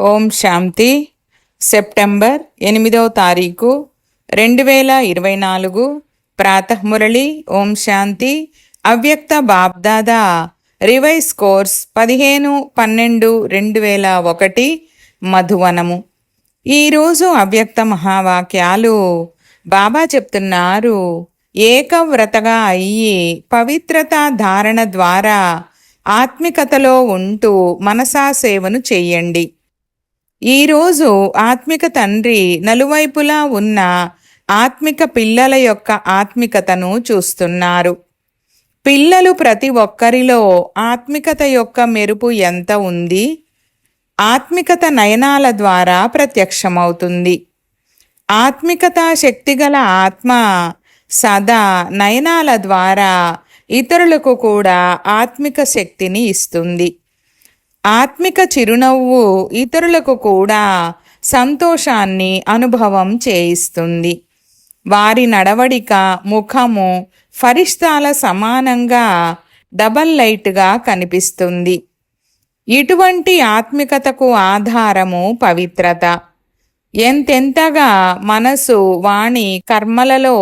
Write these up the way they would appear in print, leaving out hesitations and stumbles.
ఓం శాంతి. September 8వ తారీఖు 2024 ప్రాతఃమురళి. ఓం శాంతి. అవ్యక్త బాబ్దాదా రివైజ్ కోర్స్ 15/12/2001 మధువనము. ఈరోజు అవ్యక్త మహావాక్యాలు బాబా చెప్తున్నారు. ఏకవ్రతగా అయ్యి పవిత్రత ధారణ ద్వారా ఆత్మికతలో ఉంటూ మనసా సేవను చెయ్యండి. ఈరోజు ఆత్మిక తండ్రి నలువైపులా ఉన్న ఆత్మిక పిల్లల యొక్క ఆత్మికతను చూస్తున్నారు. పిల్లలు ప్రతి ఒక్కరిలో ఆత్మికత యొక్క మెరుపు ఎంత ఉంది? ఆత్మికత నయనాల ద్వారా ప్రత్యక్షమవుతుంది. ఆత్మికత శక్తిగల ఆత్మ సదా నయనాల ద్వారా ఇతరులకు కూడా ఆత్మిక శక్తిని ఇస్తుంది. ఆత్మిక చిరునవ్వు ఇతరులకు కూడా సంతోషాన్ని అనుభవం చేయిస్తుంది. వారి నడవడిక, ముఖము ఫరిష్తాల సమానంగా డబల్ లైట్గా కనిపిస్తుంది. ఇటువంటి ఆత్మికతకు ఆధారము పవిత్రత. ఎంతెంతగా మనసు, వాణి, కర్మలలో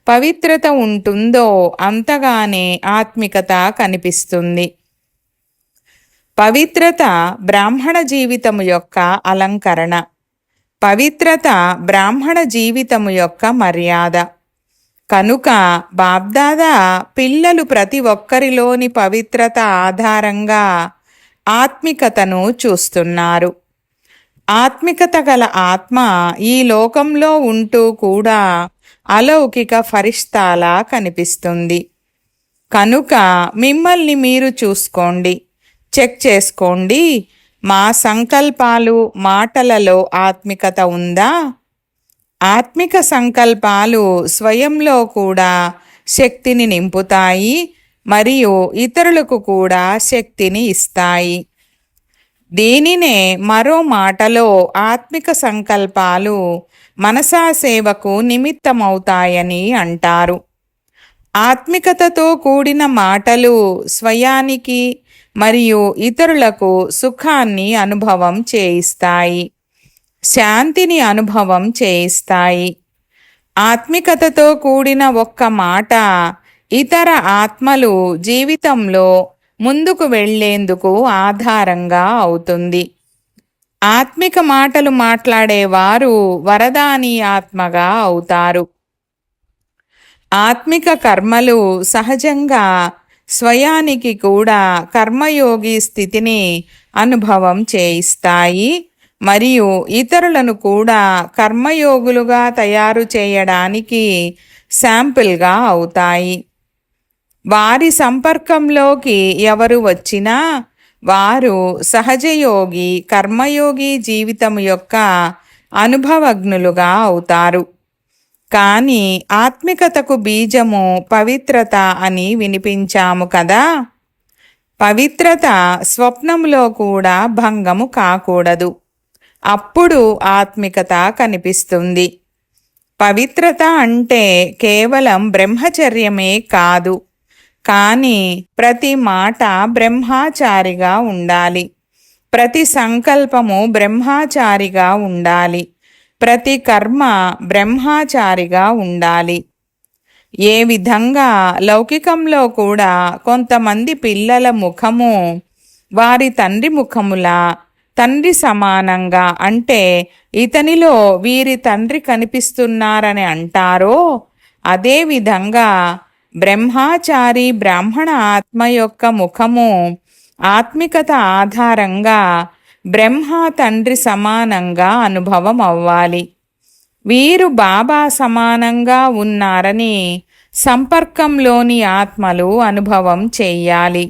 పవిత్రత ఉంటుందో అంతగానే ఆత్మికత కనిపిస్తుంది. పవిత్రత బ్రాహ్మణ జీవితము యొక్క అలంకరణ. పవిత్రత బ్రాహ్మణ జీవితము యొక్క మర్యాద. కనుక బాబ్దాదా పిల్లలు ప్రతి ఒక్కరిలోని పవిత్రత ఆధారంగా ఆత్మికతను చూస్తున్నారు. ఆత్మికత గల ఆత్మ ఈ లోకంలో ఉంటూ కూడా అలౌకిక ఫరిష్తాలా కనిపిస్తుంది. కనుక మిమ్మల్ని మీరు చూసుకోండి, చెక్ చేసుకోండి. మా సంకల్పాలు, మాటలలో ఆత్మికత ఉందా? ఆత్మిక సంకల్పాలు స్వయంలో కూడా శక్తిని నింపుతాయి మరియు ఇతరులకు కూడా శక్తిని ఇస్తాయి. దీనినే మరో మాటలో ఆత్మిక సంకల్పాలు మనసా సేవకు నిమిత్తమవుతాయని అంటారు. ఆత్మికతతో కూడిన మాటలు స్వయానికి మరియు ఇతరులకు సుఖాన్ని అనుభవం చేయిస్తాయి, శాంతిని అనుభవం చేయిస్తాయి. ఆత్మికతతో కూడిన ఒక్క మాట ఇతర ఆత్మలు జీవితంలో ముందుకు వెళ్లేందుకు ఆధారంగా అవుతుంది. ఆత్మిక మాటలు మాట్లాడేవారు వరదాని ఆత్మగా అవుతారు. ఆత్మిక కర్మలు సహజంగా స్వయానికి కూడా కర్మయోగి స్థితిని అనుభవం చేయిస్తాయి మరియు ఇతరులను కూడా కర్మయోగులుగా తయారు చేయడానికి శాంపిల్గా అవుతాయి. వారి సంపర్కంలోకి ఎవరు వచ్చినా వారు సహజయోగి, కర్మయోగి జీవితం యొక్క అనుభవజ్ఞులుగా అవుతారు. కానీ ఆత్మికతకు బీజము పవిత్రత అని వినిపించాము కదా. పవిత్రత స్వప్నంలో కూడా భంగము కాకూడదు. అప్పుడు ఆత్మికత కనిపిస్తుంది. పవిత్రత అంటే కేవలం బ్రహ్మచర్యమే కాదు, కానీ ప్రతి మాట బ్రహ్మచారిగా ఉండాలి. ప్రతి సంకల్పము బ్రహ్మచారిగా ఉండాలి. ప్రతి కర్మ బ్రహ్మచారిగా ఉండాలి. ఏ విధంగా లౌకికంలో కూడా కొంతమంది పిల్లల ముఖము వారి తండ్రి ముఖములా, తండ్రి సమానంగా అంటే ఇతనిలో వీరి తండ్రి కనిపిస్తున్నారని అంటారో, అదేవిధంగా బ్రహ్మచారి బ్రాహ్మణ ఆత్మ యొక్క ముఖము ఆత్మికత ఆధారంగా బ్రహ్మ తండ్రి సమానంగా అనుభవం అవ్వాలి. వీరు బాబా సమానంగా ఉన్నారని సంపర్కంలోని ఆత్మలు అనుభవం చెయ్యాలి.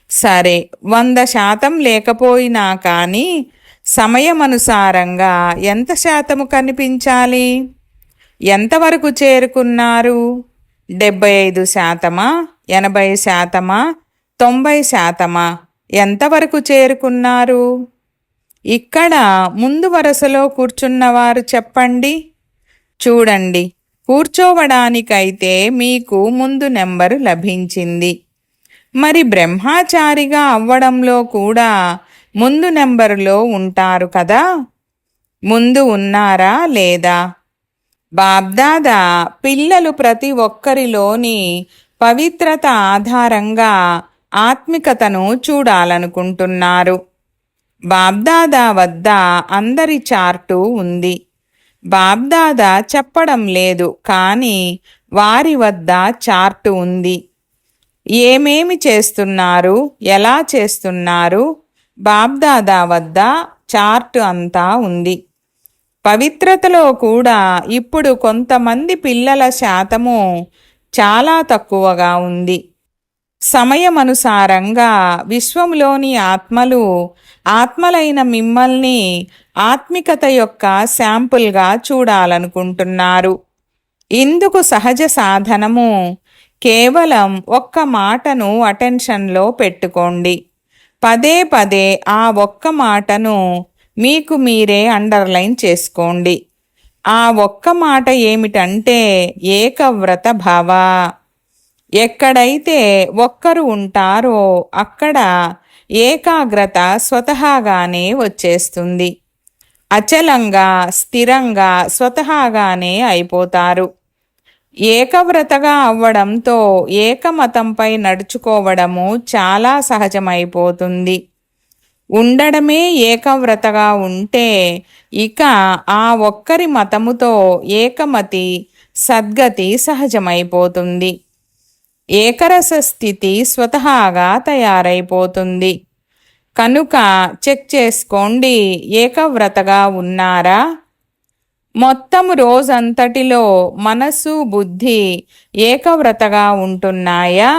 సరే, 100% లేకపోయినా కానీ సమయమనుసారంగా ఎంత శాతము కనిపించాలి? ఎంతవరకు చేరుకున్నారు? 75%, 80%, 90%? ఎంతవరకు చేరుకున్నారు? ఇక్కడ ముందు వరుసలో కూర్చున్నవారు చెప్పండి. చూడండి, కూర్చోవడానికైతే మీకు ముందు నెంబరు లభించింది. మరి బ్రహ్మచారిగా అవ్వడంలో కూడా ముందు నెంబరులో ఉంటారు కదా. ముందు ఉన్నారా లేదా? బాబ్దాదా పిల్లలు ప్రతి ఒక్కరిలోని పవిత్రత ఆధారంగా ఆత్మికతను చూడాలనుకుంటున్నారు. బాబ్దాదా వద్ద అందరి చార్టు ఉంది. బాబ్దాదా చెప్పడం లేదు, కానీ వారి వద్ద చార్టు ఉంది. ఏమేమి చేస్తున్నారు, ఎలా చేస్తున్నారు, బాబ్దాదా వద్ద చార్టు అంతా ఉంది. పవిత్రతలో కూడా ఇప్పుడు కొంతమంది పిల్లల శాతము చాలా తక్కువగా ఉంది. సమయమనుసారంగా విశ్వంలోని ఆత్మలు ఆత్మలైన మిమ్మల్ని ఆత్మికత యొక్క శాంపుల్గా చూడాలనుకుంటున్నారు. ఇందుకు సహజ సాధనము కేవలం ఒక్క మాటను అటెన్షన్లో పెట్టుకోండి. పదే పదే ఆ ఒక్క మాటను మీకు మీరే అండర్లైన్ చేసుకోండి. ఆ ఒక్క మాట ఏమిటంటే ఏకవ్రత భావ. ఎక్కడైతే ఒక్కరు ఉంటారో అక్కడ ఏకాగ్రత స్వతహాగానే వచ్చేస్తుంది. అచలంగా స్థిరంగా స్వతహాగానే అయిపోతారు. ఏకవ్రతగా అవ్వడంతో ఏకమతంపై నడుచుకోవడము చాలా సహజమైపోతుంది. ఉండడమే ఏకవ్రతగా ఉంటే ఇక ఆ ఒక్కరి మతముతో ఏకమతి సద్గతి సహజమైపోతుంది. ఏకరస స్థితి స్వతహాగా తయారైపోతుంది. కనుక చెక్ చేసుకోండి, ఏకవ్రతగా ఉన్నారా? మొత్తము రోజంతటిలో మనసు బుద్ధి ఏకవ్రతగా ఉంటున్నాయా?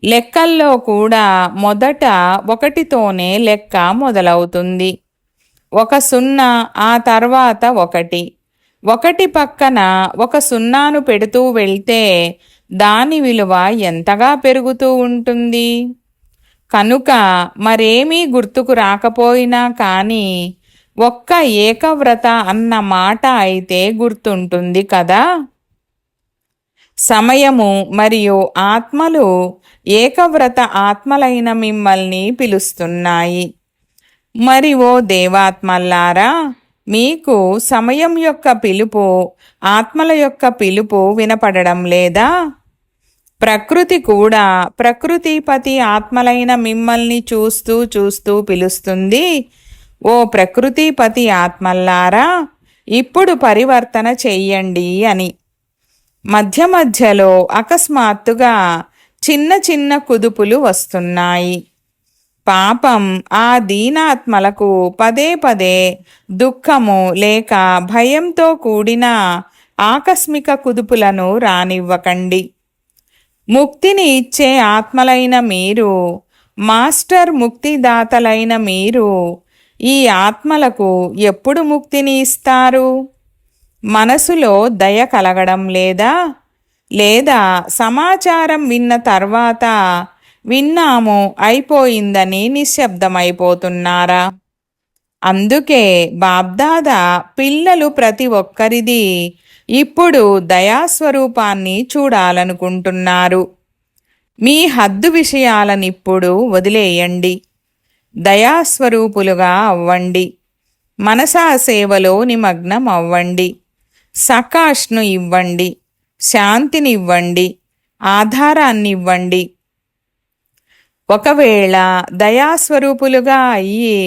లెక్కల్లో కూడా మొదట ఒకటితోనే లెక్క మొదలవుతుంది. 1 ఆ తర్వాత 1. 1 పక్కన 1 సున్నాను పెడుతూ వెళ్తే దాని విలువ ఎంతగా పెరుగుతూ ఉంటుంది. కనుక మరేమీ గుర్తుకు రాకపోయినా కానీ ఒక్క ఏకవ్రత అన్న మాట అయితే గుర్తుంటుంది కదా. సమయము మరియు ఆత్మలు ఏకవ్రత ఆత్మలైన మిమ్మల్ని పిలుస్తున్నాయి. మరి ఓ దేవాత్మల్లారా, మీకు సమయం యొక్క పిలుపు, ఆత్మల యొక్క పిలుపు వినపడడం లేదా? ప్రకృతి కూడా ప్రకృతిపతి ఆత్మలైన మిమ్మల్ని చూస్తూ చూస్తూ పిలుస్తుంది. ఓ ప్రకృతిపతి ఆత్మల్లారా, ఇప్పుడు పరివర్తన చెయ్యండి అని. మధ్య మధ్యలో అకస్మాత్తుగా చిన్న చిన్న కుదుపులు వస్తున్నాయి. పాపం ఆ దీనాత్మలకు పదే పదే దుఃఖము లేక భయంతో కూడిన ఆకస్మిక కుదుపులను రానివ్వకండి. ముక్తిని ఇచ్చే ఆత్మలైన మీరు, మాస్టర్ ముక్తిదాతలైన మీరు ఈ ఆత్మలకు ఎప్పుడు ముక్తిని ఇస్తారు? మనసులో దయ కలగడం లేదా? లేదా సమాచారం విన్న తర్వాత విన్నాము అయిపోయిందని నిశ్శబ్దమైపోతున్నారా? అందుకే బాబ్దాదా పిల్లలు ప్రతి ఒక్కరిది ఇప్పుడు దయాస్వరూపాన్ని చూడాలనుకుంటున్నారు. మీ హద్దు విషయాలనిప్పుడు వదిలేయండి. దయాస్వరూపులుగా అవ్వండి. మనసా సేవలో నిమగ్నం అవ్వండి. సకాష్ను ఇవ్వండి, శాంతిని ఇవ్వండి, ఆధారాన్ని ఇవ్వండి. ఒకవేళ దయాస్వరూపులుగా అయ్యి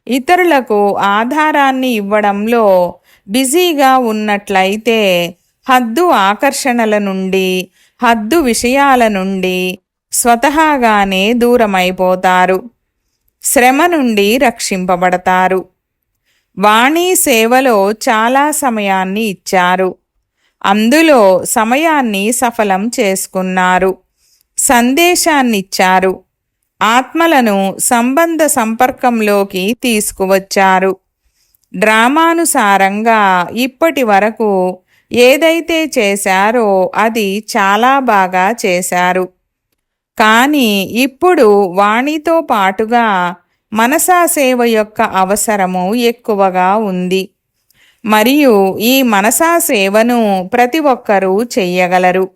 ఇతరులకు ఆధారాన్ని ఇవ్వడంలో బిజీగా ఉన్నట్లయితే హద్దు ఆకర్షణల నుండి, హద్దు విషయాల నుండి స్వతహాగానే దూరమైపోతారు. శ్రమ నుండి రక్షింపబడతారు. వాణీ సేవలో చాలా సమయాన్ని ఇచ్చారు. అందులో సమయాన్ని సఫలం చేసుకున్నారు. సందేశాన్నిచ్చారు. ఆత్మలను సంబంధ సంపర్కంలోకి తీసుకువచ్చారు. డ్రామానుసారంగా ఇప్పటి వరకు ఏదైతే చేశారో అది చాలా బాగా చేశారు. కానీ ఇప్పుడు వాణితో పాటుగా మనసా సేవ యొక్క అవసరము ఎక్కువగా ఉంది. మరియు ఈ మనసా సేవను ప్రతి ఒక్కరూ చెయ్యగలరు.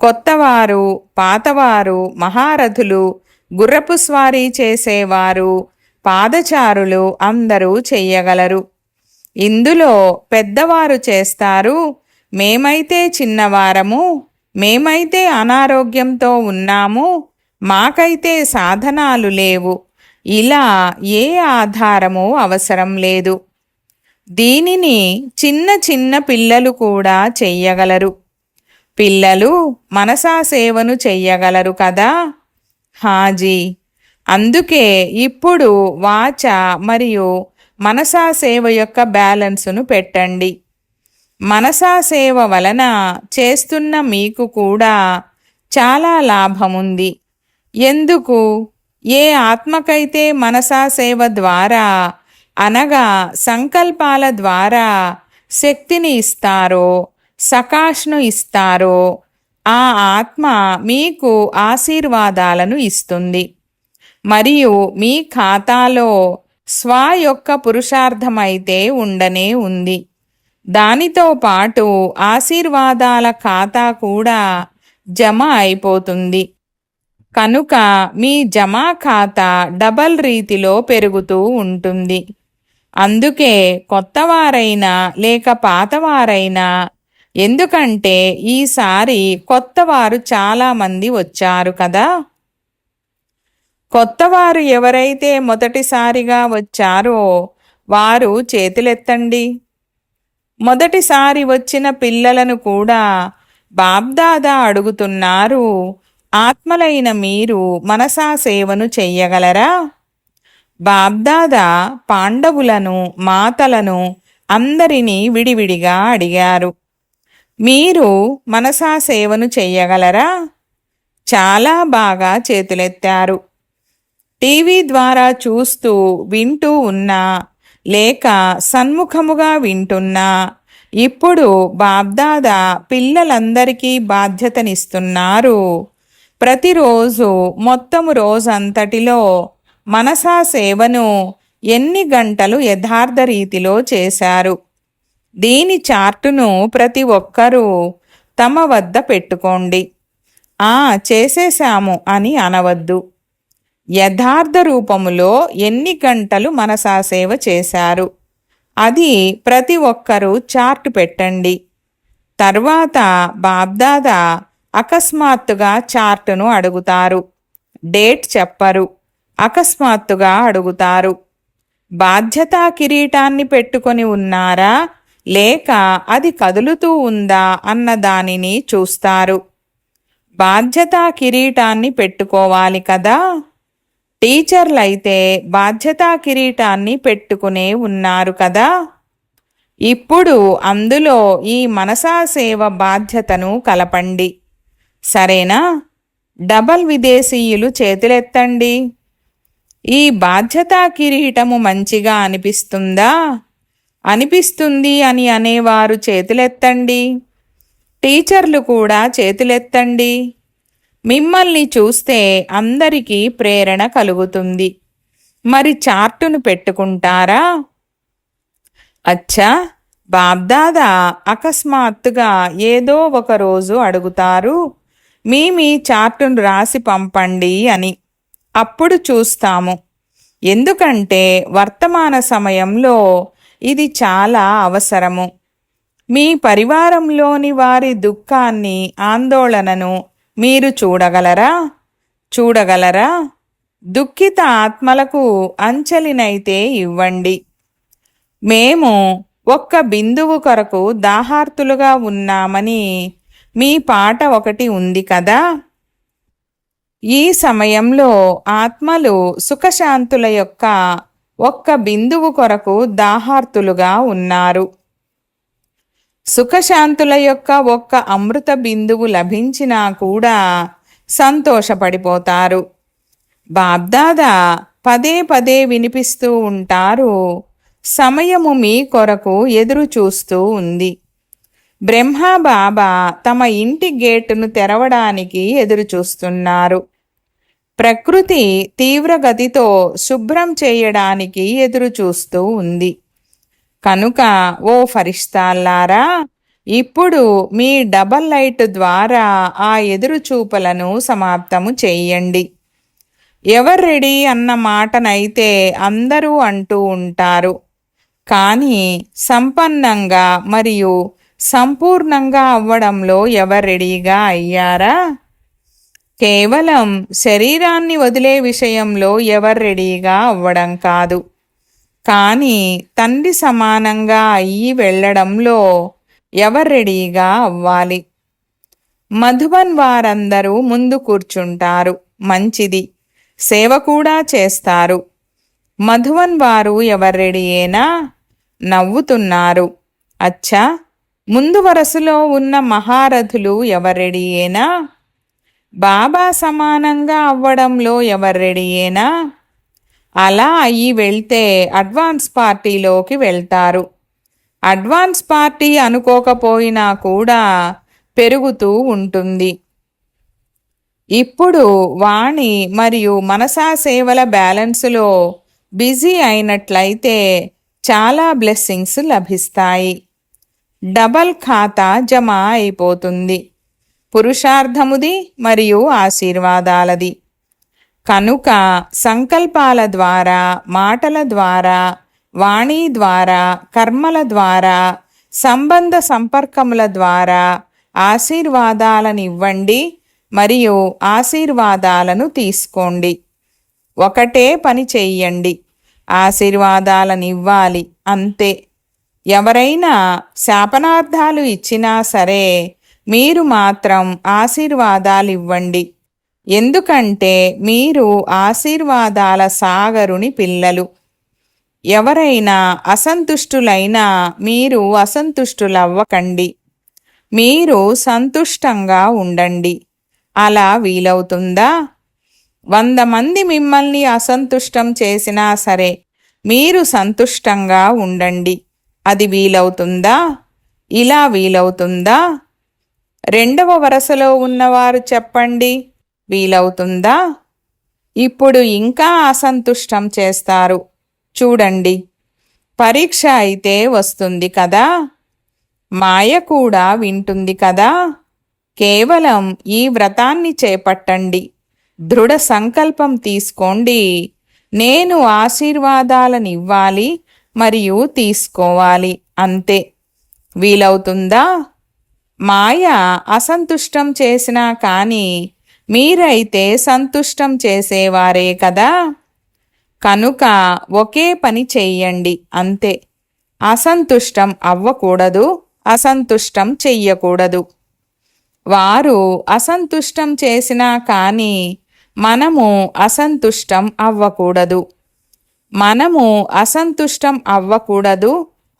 కొత్తవారు, పాతవారు, మహారథులు, గుర్రపు స్వారీ చేసేవారు, పాదచారులు అందరూ చెయ్యగలరు. ఇందులో పెద్దవారు చేస్తారు, మేమైతే చిన్నవారము, మేమైతే అనారోగ్యంతో ఉన్నాము, మాకైతే సాధనాలు లేవు, ఇలా ఏ ఆధారము అవసరం లేదు. దీనిని చిన్న చిన్న పిల్లలు కూడా చెయ్యగలరు. పిల్లలు మనసా సేవను చెయ్యగలరు కదా. హాజీ, అందుకే ఇప్పుడు వాచ మరియు మనసా సేవ యొక్క బ్యాలెన్సును పెట్టండి. మనసా సేవ వలన చేస్తున్న మీకు కూడా చాలా లాభముంది. ఎందుకు? ఏ ఆత్మకైతే మనసా సేవ ద్వారా అనగా సంకల్పాల ద్వారా శక్తిని ఇస్తారో, సకాష్ను ఇస్తారో, ఆ ఆత్మ మీకు ఆశీర్వాదాలను ఇస్తుంది. మరియు మీ ఖాతాలో స్వ యొక్క పురుషార్థమైతే ఉండనే ఉంది. దానితో పాటు ఆశీర్వాదాల ఖాతా కూడా జమ అయిపోతుంది. కనుక మీ జమా ఖాతా డబల్ రీతిలో పెరుగుతూ ఉంటుంది. అందుకే కొత్తవారైనా లేక పాతవారైనా, ఎందుకంటే ఈసారి కొత్తవారు చాలామంది వచ్చారు కదా. కొత్తవారు ఎవరైతే మొదటిసారిగా వచ్చారో వారు చేతులెత్తండి. మొదటిసారి వచ్చిన పిల్లలను కూడా బాబ్దాదా అడుగుతున్నారు, ఆత్మలైన మీరు మనసా సేవను చెయ్యగలరా? బాబ్దాదా పాండవులను, మాతలను అందరినీ విడివిడిగా అడిగారు, మీరు మనసా సేవను చెయ్యగలరా? చాలా బాగా చేతులెత్తారు. టీవీ ద్వారా చూస్తూ వింటూ ఉన్నా లేక సన్ముఖముగా వింటున్నా, ఇప్పుడు బాబ్దాదా పిల్లలందరికీ బాధ్యతనిస్తున్నారు. ప్రతిరోజు మొత్తము రోజంతటిలో మనసా సేవను ఎన్ని గంటలు యథార్థ రీతిలో చేశారు. దీని చార్టును ప్రతి ఒక్కరూ తమ వద్ద పెట్టుకోండి. చేసేశాము అని అనవద్దు. యథార్థ రూపములో ఎన్ని గంటలు మనసా సేవ చేశారు అది ప్రతి ఒక్కరూ చార్టు పెట్టండి. తర్వాత బాబ్దాదా అకస్మాత్తుగా చార్టును అడుగుతారు. డేట్ చెప్పరు, అకస్మాత్తుగా అడుగుతారు. బాధ్యతా కిరీటాన్ని పెట్టుకొని ఉన్నారా లేక అది కదులుతూ ఉందా అన్న దానిని చూస్తారు. బాధ్యతా కిరీటాన్ని పెట్టుకోవాలి కదా. టీచర్లైతే బాధ్యతా కిరీటాన్ని పెట్టుకునే ఉన్నారు కదా. ఇప్పుడు అందులో ఈ మనసా సేవ బాధ్యతను కలపండి. సరేనా? డబల్ విదేశీయులు చేతులెత్తండి. ఈ బాధ్యతా కిరీటము మంచిగా అనిపిస్తుందా? అనిపిస్తుంది అని అనేవారు చేతులెత్తండి. టీచర్లు కూడా చేతులెత్తండి. మిమ్మల్ని చూస్తే అందరికీ ప్రేరణ కలుగుతుంది. మరి చార్టును పెట్టుకుంటారా? అచ్చా, బాబ్దాదా అకస్మాత్తుగా ఏదో ఒక రోజు అడుగుతారు, మీ చార్టును రాసి పంపండి అని. అప్పుడు చూస్తాము. ఎందుకంటే వర్తమాన సమయంలో ఇది చాలా అవసరము. మీ పరివారంలోని వారి దుఃఖాన్ని, ఆందోళనను మీరు చూడగలరా? దుఃఖిత ఆత్మలకు అంచెలినైతే ఇవ్వండి. మేము ఒక్క బిందువు కొరకు దాహార్తులుగా ఉన్నామని మీ పాట ఒకటి ఉంది కదా. ఈ సమయంలో ఆత్మలు సుఖశాంతుల యొక్క ఒక్క బిందువు కొరకు దాహార్తులుగా ఉన్నారు. సుఖశాంతుల యొక్క ఒక్క అమృత బిందువు లభించినా కూడా సంతోషపడిపోతారు. బాబ్దాదా పదే పదే వినిపిస్తూ ఉంటారు, సమయము మీ కొరకు ఎదురు చూస్తూ ఉంది. బ్రహ్మా బాబా తమ ఇంటి గేటును తెరవడానికి ఎదురు చూస్తున్నారు. ప్రకృతి తీవ్రగతితో శుభ్రం చేయడానికి ఎదురు చూస్తూ ఉంది. కనుక ఓ ఫరిష్తాల్లారా, ఇప్పుడు మీ డబల్ లైట్ ద్వారా ఆ ఎదురు చూపులను సమాప్తము చేయండి. ఎవరు రెడీ అన్న మాటనైతే అందరూ అంటూ ఉంటారు. కానీ సంపన్నంగా మరియు సంపూర్ణంగా అవ్వడంలో ఎవరు రెడీగా అయ్యారా? కేవలం శరీరాన్ని వదిలే విషయంలో ఎవరు రెడీగా అవ్వడం కాదు, కానీ తండ్రి సమానంగా అయ్యి వెళ్ళడంలో ఎవరు రెడీగా అవ్వాలి. మధుబన్ వారందరూ ముందు కూర్చుంటారు, మంచిది, సేవ కూడా చేస్తారు. మధువన్ వారు ఎవరు రెడీయేనా? నవ్వుతున్నారు. అచ్చా, ముందు వరుసలో ఉన్న మహారథులు ఎవరు రెడీయేనా? బాబా సమానంగా అవ్వడంలో ఎవరు రెడీయేనా? అలా అయ్యి వెళ్తే అడ్వాన్స్ పార్టీలోకి వెళ్తారు. అడ్వాన్స్ పార్టీ అనుకోకపోయినా కూడా పెరుగుతూ ఉంటుంది. ఇప్పుడు వాణి మరియు మనసా సేవల బ్యాలెన్సులో బిజీ అయినట్లయితే చాలా బ్లెస్సింగ్స్ లభిస్తాయి. డబల్ ఖాతా జమ అయిపోతుంది, పురుషార్థముది మరియు ఆశీర్వాదాలది. కనుక సంకల్పాల ద్వారా, మాటల ద్వారా, వాణి ద్వారా, కర్మల ద్వారా, సంబంధ సంపర్కముల ద్వారా ఆశీర్వాదాలనివ్వండి మరియు ఆశీర్వాదాలను తీసుకోండి. ఒకటే పని చెయ్యండి, ఆశీర్వాదాలనివ్వాలి, అంతే. ఎవరైనా శాపనార్థాలు ఇచ్చినా సరే మీరు మాత్రం ఆశీర్వాదాలు ఇవ్వండి. ఎందుకంటే మీరు ఆశీర్వాదాల సాగరుని పిల్లలు. ఎవరైనా అసంతుష్టులైనా మీరు అసంతుష్టులవ్వకండి, మీరు సంతుష్టంగా ఉండండి. అలా వీలవుతుందా? 100 మంది మిమ్మల్ని అసంతుష్టం చేసినా సరే మీరు సంతుష్టంగా ఉండండి. అది వీలవుతుందా? ఇలా వీలవుతుందా? రెండవ వరుసలో ఉన్నవారు చెప్పండి, వీలవుతుందా? ఇప్పుడు ఇంకా అసంతుష్టం చేస్తారు. చూడండి, పరీక్ష అయితే వస్తుంది కదా, మాయ కూడా వింటుంది కదా. కేవలం ఈ వ్రతాన్ని చేపట్టండి, దృఢ సంకల్పం తీసుకోండి. నేను ఆశీర్వాదాలనివ్వాలి మరియు తీసుకోవాలి, అంతే. వీలవుతుందా? మాయ అసంతుష్టం చేసినా కానీ మీరైతే సంతుష్టం చేసేవారే కదా. కనుక ఒకే పని చెయ్యండి, అంతే. అసంతుష్టం అవ్వకూడదు, అసంతుష్టం చెయ్యకూడదు. వారు అసంతుష్టం చేసినా కానీ మనము అసంతుష్టం అవ్వకూడదు. మనము అసంతుష్టం అవ్వకూడదు,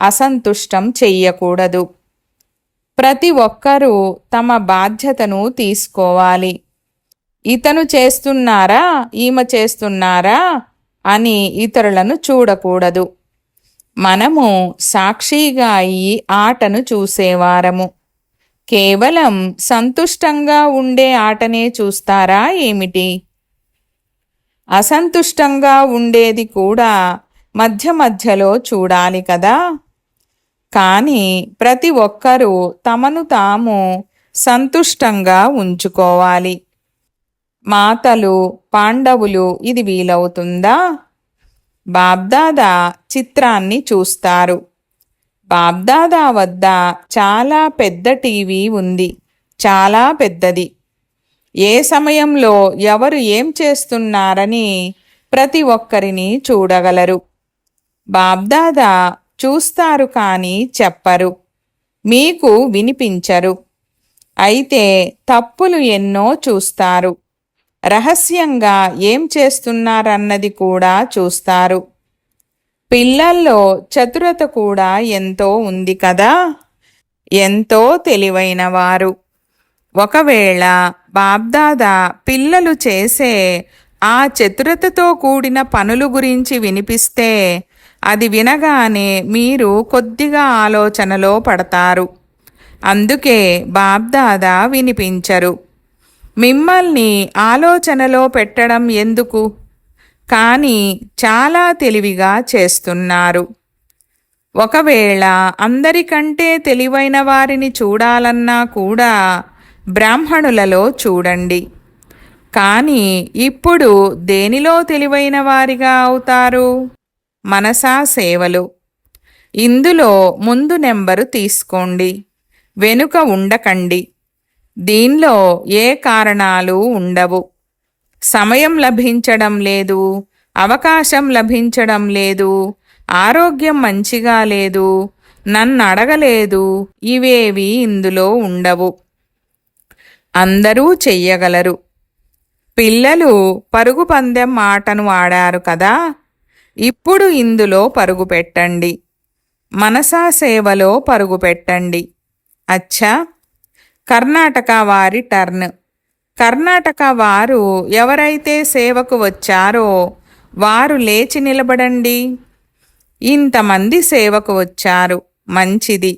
అసంతుష్టం చెయ్యకూడదు. ప్రతి ఒక్కరూ తమ బాధ్యతను తీసుకోవాలి. ఇతను చేస్తున్నారా, ఈమె చేస్తున్నారా అని ఇతరులను చూడకూడదు. మనము సాక్షిగా అయి ఆటను చూసేవారము. కేవలం సంతుష్టంగా ఉండే ఆటనే చూస్తారా ఏమిటి? అసంతుష్టంగా ఉండేది కూడా మధ్య మధ్యలో చూడాలి కదా. కానీ ప్రతి ఒక్కరూ తమను తాము సంతుష్టంగా ఉంచుకోవాలి. మాతలు, పాండవులు, ఇది వీలవుతుందా? బాబ్దాదా చిత్రాన్ని చూస్తారు. బాబ్దాదా వద్ద చాలా పెద్ద టీవీ ఉంది, చాలా పెద్దది. ఏ సమయంలో ఎవరు ఏం చేస్తున్నారని ప్రతి ఒక్కరిని చూడగలరు. బాబ్దాదా చూస్తారు కానీ చెప్పరు, మీకు వినిపించరు. అయితే తప్పులు ఎన్నో చూస్తారు. రహస్యంగా ఏం చేస్తున్నారన్నది కూడా చూస్తారు. పిల్లల్లో చతురత కూడా ఎంతో ఉంది కదా, ఎంతో తెలివైనవారు. ఒకవేళ బాబ్దాదా పిల్లలు చేసే ఆ చతురతతో కూడిన పనులు గురించి వినిపిస్తే అది వినగానే మీరు కొద్దిగా ఆలోచనలో పడతారు. అందుకే బాబ్దాదా వినిపించరు. మిమ్మల్ని ఆలోచనలో పెట్టడం ఎందుకు? కానీ చాలా తెలివిగా చేస్తున్నారు. ఒకవేళ అందరికంటే తెలివైన వారిని చూడాలన్నా కూడా బ్రాహ్మణులలో చూడండి. కానీ ఇప్పుడు దేనిలో తెలివైన వారిగా అవుతారు? మనసా సేవలు. ఇందులో ముందు నెంబరు తీసుకోండి, వెనుక ఉండకండి. దీనిలో ఏ కారణాలు ఉండవు. సమయం లభించడం లేదు, అవకాశం లభించడం లేదు, ఆరోగ్యం మంచిగా లేదు, నన్ను అడగలేదు, ఇవేవి ఇందులో ఉండవు. అందరూ చెయ్యగలరు. పిల్లలు పరుగు పందెం ఆటను ఆడారు కదా, ఇప్పుడు ఇందులో పరుగు పెట్టండి. మనసా సేవలో పరుగు పెట్టండి. అచ్చా, కర్ణాటక వారి టర్న్. కర్ణాటక వారు ఎవరైతే సేవకు వచ్చారో వారు లేచి నిలబడండి. ఇంతమంది సేవకు వచ్చారు, మంచిది.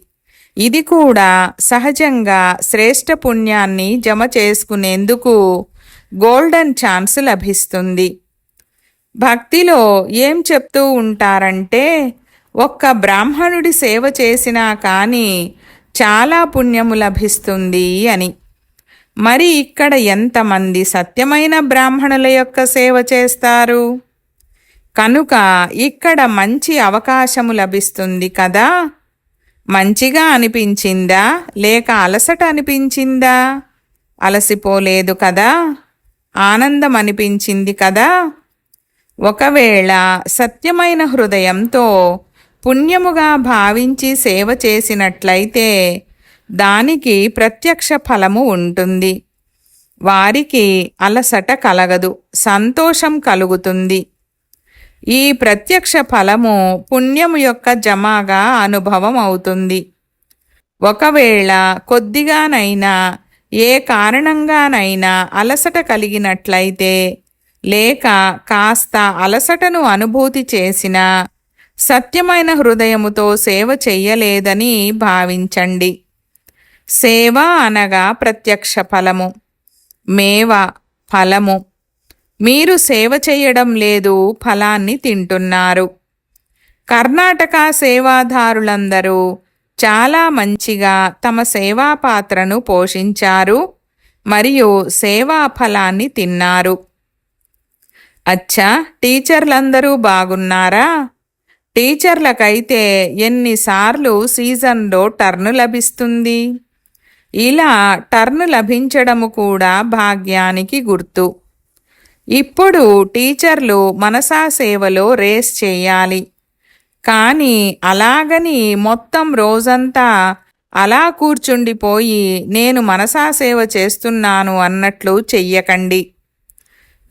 ఇది కూడా సహజంగా శ్రేష్ఠ పుణ్యాన్ని జమ చేసుకునేందుకు గోల్డెన్ ఛాన్స్ లభిస్తుంది. భక్తిలో ఏం చెప్తూ ఉంటారంటే, ఒక్క బ్రాహ్మణుడి సేవ చేసినా కానీ చాలా పుణ్యము లభిస్తుంది అని. మరి ఇక్కడ ఎంతమంది సత్యమైన బ్రాహ్మణుల యొక్క సేవ చేస్తారు? కనుక ఇక్కడ మంచి అవకాశము లభిస్తుంది కదా. మంచిగా అనిపించిందా లేక అలసట అనిపించిందా? అలసిపోలేదు కదా, ఆనందం అనిపించింది కదా. ఒకవేళ సత్యమైన హృదయంతో పుణ్యముగా భావించి సేవ చేసినట్లయితే దానికి ప్రత్యక్ష ఫలము ఉంటుంది. వారికి అలసట కలగదు, సంతోషం కలుగుతుంది. ఈ ప్రత్యక్ష ఫలము పుణ్యము యొక్క జమాగా అనుభవం అవుతుంది. ఒకవేళ కొద్దిగానైనా ఏ కారణంగానైనా అలసట కలిగినట్లయితే లేక కాస్త అలసటను అనుభూతి చేసినా సత్యమైన హృదయముతో సేవ చెయ్యలేదని భావించండి. సేవ అనగా ప్రత్యక్ష ఫలము, మేవ ఫలము. మీరు సేవ చేయడం లేదు, ఫలాన్ని తింటున్నారు. కర్ణాటక సేవాదారులందరూ చాలా మంచిగా తమ సేవా పాత్రను పోషించారు మరియు సేవా ఫలాన్ని తిన్నారు. అచ్చా, టీచర్లందరూ బాగున్నారా? టీచర్లకైతే ఎన్నిసార్లు సీజన్లో టర్ను లభిస్తుంది? ఇలా టర్ను లభించడము కూడా భాగ్యానికి గుర్తు. ఇప్పుడు టీచర్లు మనసా సేవలో రేస్ చేయాలి. కానీ అలాగని మొత్తం రోజంతా అలా కూర్చుండిపోయి నేను మనసా సేవ చేస్తున్నాను అన్నట్లు చెయ్యకండి.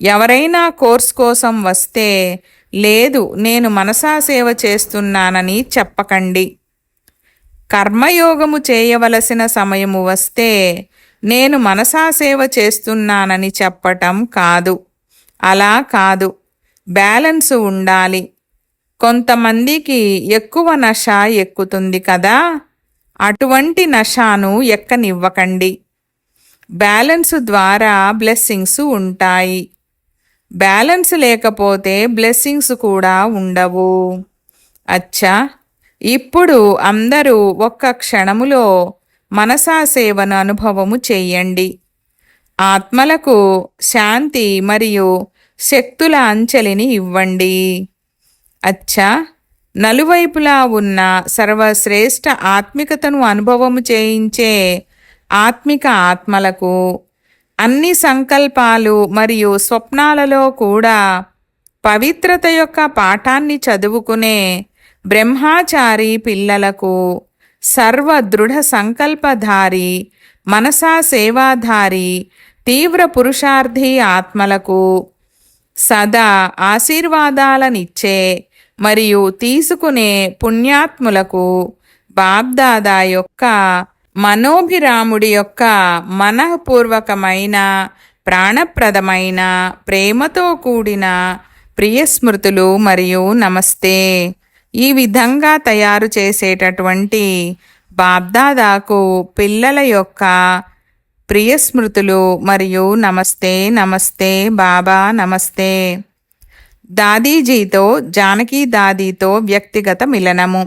ఎవరైనా కోర్స్ కోసం వస్తే లేదు నేను మనసా సేవ చేస్తున్నానని చెప్పకండి. కర్మయోగము చేయవలసిన సమయము వస్తే నేను మనసా సేవ చేస్తున్నానని చెప్పటం కాదు. అలా కాదు, బ్యాలెన్స్ ఉండాలి. కొంతమందికి ఎక్కువ నష ఎక్కుతుంది కదా, అటువంటి నషాను ఎక్కనివ్వకండి. బ్యాలెన్స్ ద్వారా బ్లెస్సింగ్స్ ఉంటాయి. బ్యాలెన్స్ లేకపోతే బ్లెస్సింగ్స్ కూడా ఉండవు. అచ్చా, ఇప్పుడు అందరూ ఒక్క క్షణములో మనసా సేవను అనుభవము చెయ్యండి. ఆత్మలకు శాంతి మరియు శక్తుల అంచెలిని ఇవ్వండి. అచ్చా, నలువైపులా ఉన్న సర్వశ్రేష్ఠ ఆత్మికతను అనుభవము చేయించే ఆత్మిక ఆత్మలకు అన్ని సంకల్పాలు మరియు స్వప్నాలలో కూడా పవిత్రత యొక్క పాఠాన్ని చదువుకునే బ్రహ్మచారి పిల్లలకు, సర్వ దృఢ సంకల్పధారి మనసా సేవాధారి తీవ్ర పురుషార్థి ఆత్మలకు, సదా ఆశీర్వాదాలనిచ్చే మరియు తీసుకునే పుణ్యాత్ములకు బాబ్దాదా యొక్క మనోభిరాముడి యొక్క మనఃపూర్వకమైన ప్రాణప్రదమైన ప్రేమతో కూడిన ప్రియస్మృతులు మరియు నమస్తే. ఈ విధంగా తయారు చేసేటటువంటి బాబ్దాదాకు పిల్లల యొక్క ప్రియస్మృతులు మరియు నమస్తే. నమస్తే బాబా, నమస్తే. దాదీజీతో జానకి దాదీతో వ్యక్తిగత మిలనము.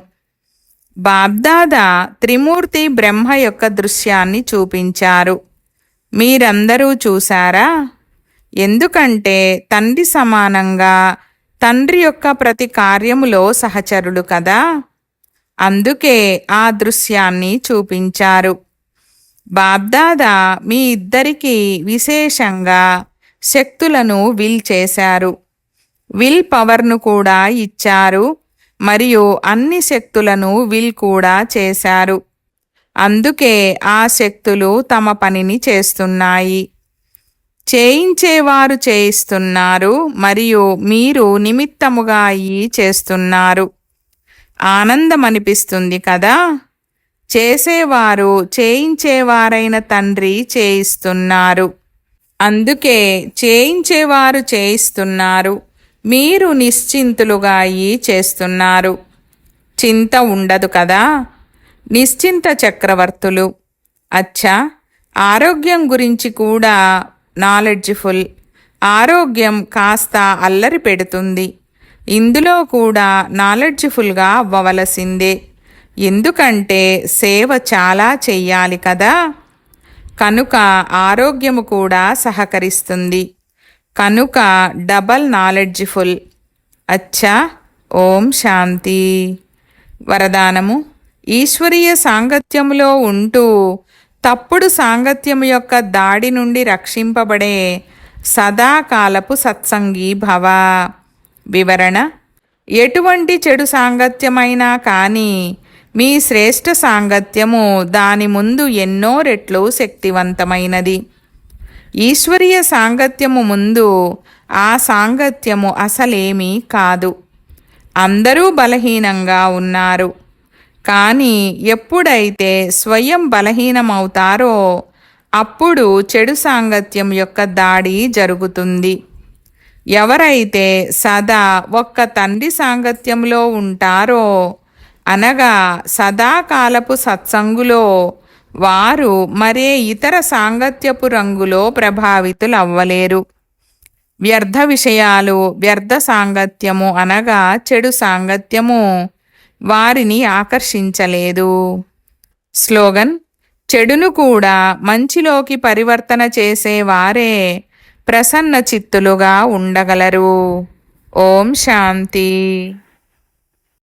బాబ్దాదా త్రిమూర్తి బ్రహ్మ యొక్క దృశ్యాన్ని చూపించారు. మీరందరూ చూశారా? ఎందుకంటే తండ్రి సమానంగా తండ్రి యొక్క ప్రతి కార్యములో సహచరులు కదా. అందుకే ఆ దృశ్యాన్ని చూపించారు. బాబ్దాదా మీ ఇద్దరికీ విశేషంగా శక్తులను విల్ చేశారు. విల్ పవర్ను కూడా ఇచ్చారు మరియు అన్ని శక్తులను విల్ కూడా చేశారు. అందుకే ఆ శక్తులు తమ పనిని చేస్తున్నాయి. చేయించేవారు చేయిస్తున్నారు మరియు మీరు నిమిత్తముగా అయ్యి చేస్తున్నారు. ఆనందమనిపిస్తుంది కదా. చేసేవారు చేయించేవారైన తండ్రి చేయిస్తున్నారు. అందుకే చేయించేవారు చేయిస్తున్నారు, మీరు నిశ్చింతులుగా అయ్యి చేస్తున్నారు. చింత ఉండదు కదా. నిశ్చింత చక్రవర్తులు. అచ్చా, ఆరోగ్యం గురించి కూడా నాలెడ్జ్ఫుల్. ఆరోగ్యం కాస్త అల్లరి పెడుతుంది. ఇందులో కూడా నాలెడ్జ్ఫుల్గా అవ్వవలసిందే. ఎందుకంటే సేవ చాలా చెయ్యాలి కదా. కనుక ఆరోగ్యము కూడా సహకరిస్తుంది. కనుక డబల్ నాలెడ్జ్ఫుల్. అచ్చా, ఓం శాంతి. వరదానము: ఈశ్వరీయ సాంగత్యములో ఉంటూ తప్పుడు సాంగత్యము యొక్క దాడి నుండి రక్షింపబడే సదాకాలపు సత్సంగీ భవ. వివరణ: ఎటువంటి చెడు సాంగత్యమైనా కానీ మీ శ్రేష్ఠ సాంగత్యము దాని ముందు ఎన్నో రెట్లు శక్తివంతమైనది. ఈశ్వరీయ సాంగత్యము ముందు ఆ సాంగత్యము అసలేమీ కాదు. అందరూ బలహీనంగా ఉన్నారు. కానీ ఎప్పుడైతే స్వయం బలహీనమవుతారో అప్పుడు చెడు సాంగత్యం యొక్క దాడి జరుగుతుంది. ఎవరైతే సదా ఒక్క తండ్రి సాంగత్యంలో ఉంటారో అనగా సదాకాలపు సత్సంగులో, వారు మరే ఇతర సాంగత్యపు రంగులో ప్రభావితులు అవ్వలేరు. వ్యర్థ విషయాలు, వ్యర్థ సాంగత్యము అనగా చెడు సాంగత్యము వారిని ఆకర్షించలేదు. స్లోగన్: చెడును కూడా మంచిలోకి పరివర్తన చేసేవారే ప్రసన్న చిత్తులుగా ఉండగలరు. ఓం శాంతి.